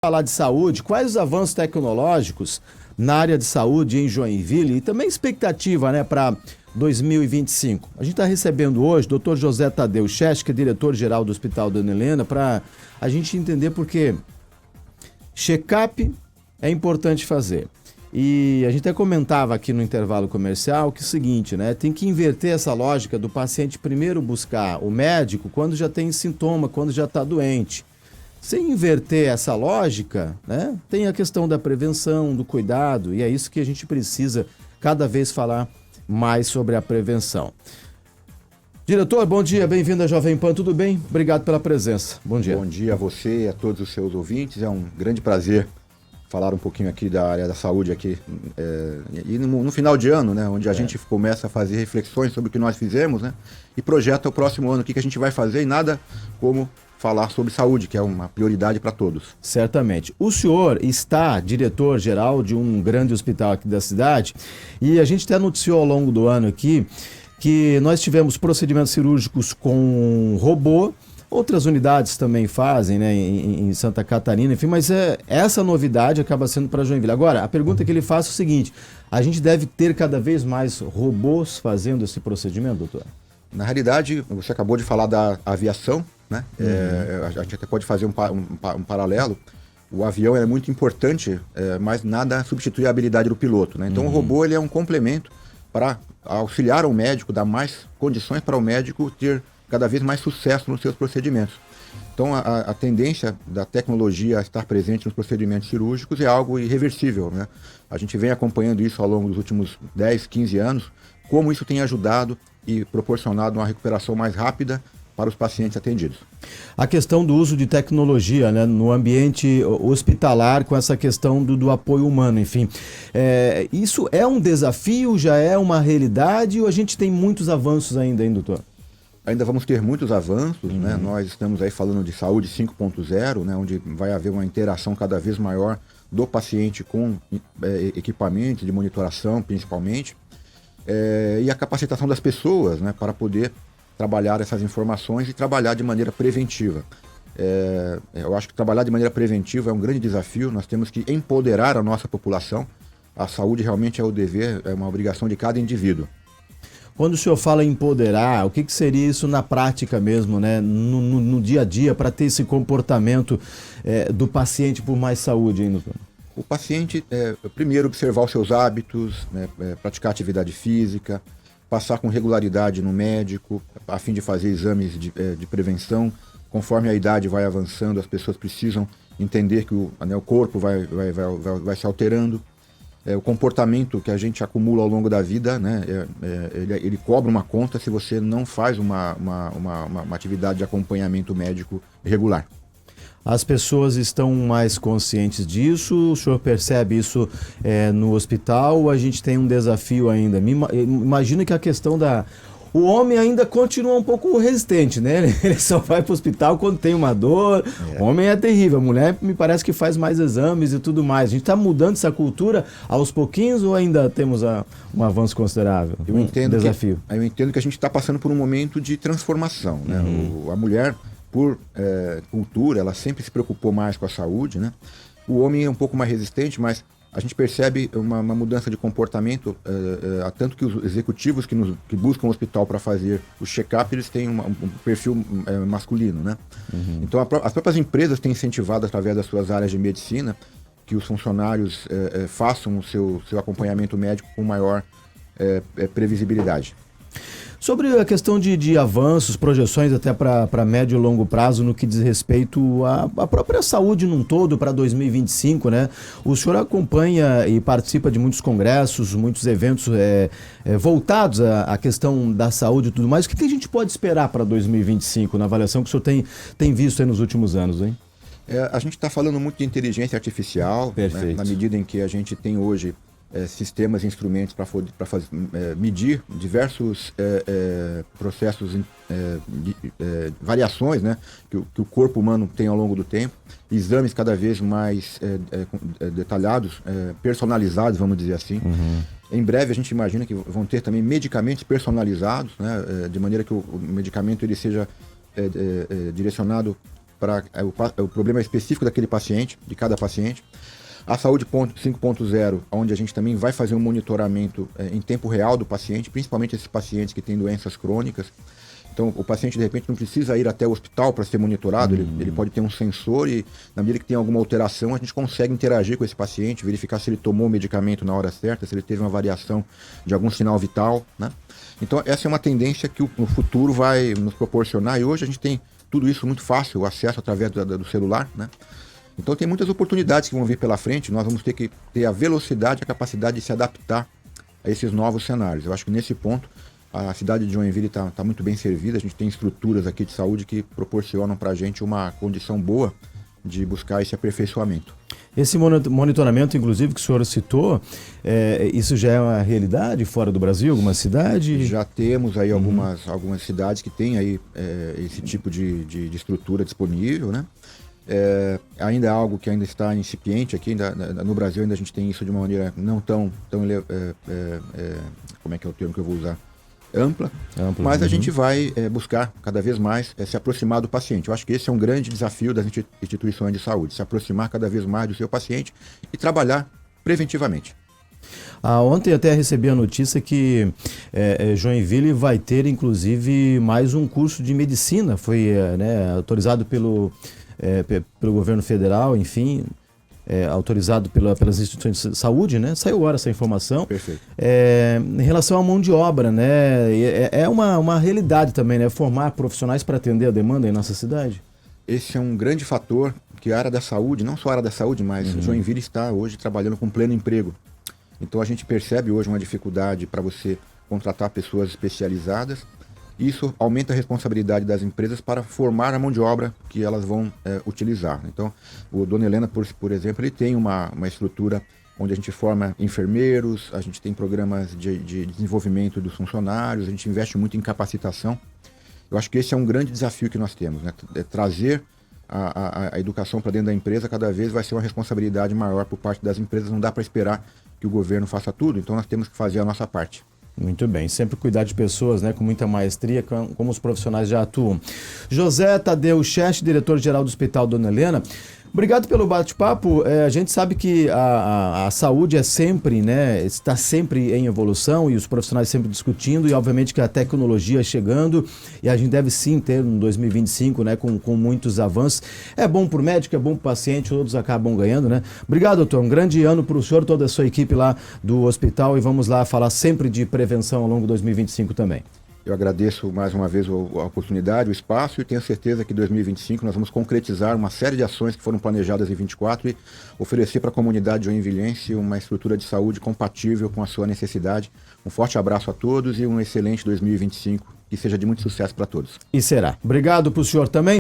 Falar de saúde, quais os avanços tecnológicos na área de saúde em Joinville e também expectativa, né, para 2025. A gente está recebendo hoje o Dr. José Tadeu Chest, que é diretor-geral do Hospital Dona Helena, para a gente entender por que check-up é importante fazer. E a gente até comentava aqui no intervalo comercial que é o seguinte, né, tem que inverter essa lógica do paciente primeiro buscar o médico quando já tem sintoma, quando já está doente. Sem inverter essa lógica, né, tem a questão da prevenção, do cuidado, e é isso que a gente precisa cada vez falar mais sobre a prevenção. Diretor, bom dia, bem-vindo à Jovem Pan, tudo bem? Obrigado pela presença, bom dia. Bom dia a você e a todos os seus ouvintes, é um grande prazer falar um pouquinho aqui da área da saúde aqui, e no final de ano, né, onde a gente começa a fazer reflexões sobre o que nós fizemos, né, e projeta o próximo ano, o que a gente vai fazer, e nada como falar sobre saúde, que é uma prioridade para todos. Certamente. O senhor está diretor-geral de um grande hospital aqui da cidade e a gente até noticiou ao longo do ano aqui que nós tivemos procedimentos cirúrgicos com robô, outras unidades também fazem, né, em Santa Catarina, enfim, mas essa novidade acaba sendo para Joinville. Agora, a pergunta que ele faz é o seguinte, a gente deve ter cada vez mais robôs fazendo esse procedimento, doutor? Na realidade, você acabou de falar da aviação, né? A gente até pode fazer um paralelo. O avião é muito importante, mas nada substitui a habilidade do piloto, né? Então o robô ele é um complemento para auxiliar o médico, dar mais condições para o médico ter cada vez mais sucesso nos seus procedimentos. Então a tendência da tecnologia estar presente nos procedimentos cirúrgicos é algo irreversível, né? A gente vem acompanhando isso ao longo dos últimos 10, 15 anos, como isso tem ajudado e proporcionado uma recuperação mais rápida para os pacientes atendidos. A questão do uso de tecnologia, né, no ambiente hospitalar, com essa questão do apoio humano, enfim. Isso é um desafio, já é uma realidade ou a gente tem muitos avanços ainda, hein, doutor? Ainda vamos ter muitos avanços, né? Nós estamos aí falando de saúde 5.0, né, onde vai haver uma interação cada vez maior do paciente com equipamentos de monitoração, principalmente, e a capacitação das pessoas, né, para poder trabalhar essas informações e trabalhar de maneira preventiva. Eu acho que trabalhar de maneira preventiva é um grande desafio, nós temos que empoderar a nossa população. A saúde realmente é o dever, é uma obrigação de cada indivíduo. Quando o senhor fala em empoderar, o que seria isso na prática mesmo, né? No dia a dia, para ter esse comportamento do paciente por mais saúde, hein, doutor? O paciente, primeiro, observar os seus hábitos, né, praticar atividade física, passar com regularidade no médico, a fim de fazer exames de prevenção. Conforme a idade vai avançando, as pessoas precisam entender que o corpo vai se alterando. O comportamento que a gente acumula ao longo da vida, né, ele cobra uma conta se você não faz uma atividade de acompanhamento médico regular. As pessoas estão mais conscientes disso? O senhor percebe isso no hospital ou a gente tem um desafio ainda? Imagino que a questão o homem ainda continua um pouco resistente, né? Ele só vai para o hospital quando tem uma dor. O homem é terrível. A mulher me parece que faz mais exames e tudo mais. A gente está mudando essa cultura aos pouquinhos ou ainda temos um avanço considerável? Eu entendo que a gente está passando por um momento de transformação, né? A mulher, por cultura, ela sempre se preocupou mais com a saúde, né? O homem é um pouco mais resistente, mas a gente percebe uma mudança de comportamento, tanto que os executivos que buscam o hospital para fazer o check-up, eles têm um perfil masculino, né? Então as próprias empresas têm incentivado, através das suas áreas de medicina, que os funcionários façam o seu acompanhamento médico com maior previsibilidade. Sobre a questão de avanços, projeções até para médio e longo prazo no que diz respeito à própria saúde num todo para 2025, né? O senhor acompanha e participa de muitos congressos, muitos eventos voltados à questão da saúde e tudo mais. O que a gente pode esperar para 2025 na avaliação que o senhor tem visto aí nos últimos anos, hein? A gente está falando muito de inteligência artificial, né? Na medida em que a gente tem hoje sistemas e instrumentos para medir diversos processos, variações, né, que o corpo humano tem ao longo do tempo, exames cada vez mais detalhados, personalizados, vamos dizer assim. Em breve a gente imagina que vão ter também medicamentos personalizados, né, de maneira que o medicamento ele seja direcionado para o problema específico daquele paciente, de cada paciente. A Saúde 5.0, onde a gente também vai fazer um monitoramento em tempo real do paciente, principalmente esses pacientes que têm doenças crônicas. Então, o paciente, de repente, não precisa ir até o hospital para ser monitorado, ele pode ter um sensor e, na medida que tem alguma alteração, a gente consegue interagir com esse paciente, verificar se ele tomou o medicamento na hora certa, se ele teve uma variação de algum sinal vital, né? Então, essa é uma tendência que o futuro vai nos proporcionar, e hoje a gente tem tudo isso muito fácil, o acesso através do celular, né? Então, tem muitas oportunidades que vão vir pela frente, nós vamos ter que ter a velocidade, a capacidade de se adaptar a esses novos cenários. Eu acho que nesse ponto, a cidade de Joinville está muito bem servida, a gente tem estruturas aqui de saúde que proporcionam para a gente uma condição boa de buscar esse aperfeiçoamento. Esse monitoramento, inclusive, que o senhor citou, isso já é uma realidade fora do Brasil, alguma cidade? Já temos aí algumas cidades que têm aí esse tipo de estrutura disponível, né? Ainda é algo que ainda está incipiente aqui, no Brasil ainda a gente tem isso de uma maneira não tão como é que é o termo que eu vou usar? Ampla, mas a gente vai buscar cada vez mais se aproximar do paciente. Eu acho que esse é um grande desafio das instituições de saúde, se aproximar cada vez mais do seu paciente e trabalhar preventivamente. Ontem até recebi a notícia que Joinville vai ter, inclusive, mais um curso de medicina. Foi autorizado pelo governo federal, enfim... autorizado pelas instituições de saúde, né? Saiu agora essa informação. Perfeito. Em relação à mão de obra, né? É uma realidade também, né? Formar profissionais para atender a demanda em nossa cidade. Esse é um grande fator que a área da saúde, não só a área da saúde, mas Joinville está hoje trabalhando com pleno emprego. Então a gente percebe hoje uma dificuldade para você contratar pessoas especializadas. Isso aumenta a responsabilidade das empresas para formar a mão de obra que elas vão utilizar. Então, o Dona Helena, por exemplo, ele tem uma estrutura onde a gente forma enfermeiros, a gente tem programas de desenvolvimento dos funcionários, a gente investe muito em capacitação. Eu acho que esse é um grande desafio que nós temos, né? Trazer a educação para dentro da empresa cada vez vai ser uma responsabilidade maior por parte das empresas. Não dá para esperar que o governo faça tudo, então nós temos que fazer a nossa parte. Muito bem, sempre cuidar de pessoas, né, com muita maestria, como os profissionais já atuam. José Tadeu Cheste, diretor-geral do Hospital Dona Helena, obrigado pelo bate-papo. A gente sabe que a saúde é sempre, né, está sempre em evolução e os profissionais sempre discutindo e obviamente que a tecnologia chegando e a gente deve sim ter um 2025, né, com muitos avanços. É bom para o médico, é bom para o paciente, todos acabam ganhando, né? Obrigado, doutor. Um grande ano para o senhor, toda a sua equipe lá do hospital e vamos lá falar sempre de prevenção ao longo de 2025 também. Eu agradeço mais uma vez a oportunidade, o espaço e tenho certeza que em 2025 nós vamos concretizar uma série de ações que foram planejadas em 2024 e oferecer para a comunidade joinvilense uma estrutura de saúde compatível com a sua necessidade. Um forte abraço a todos e um excelente 2025 que seja de muito sucesso para todos. E será. Obrigado para o senhor também.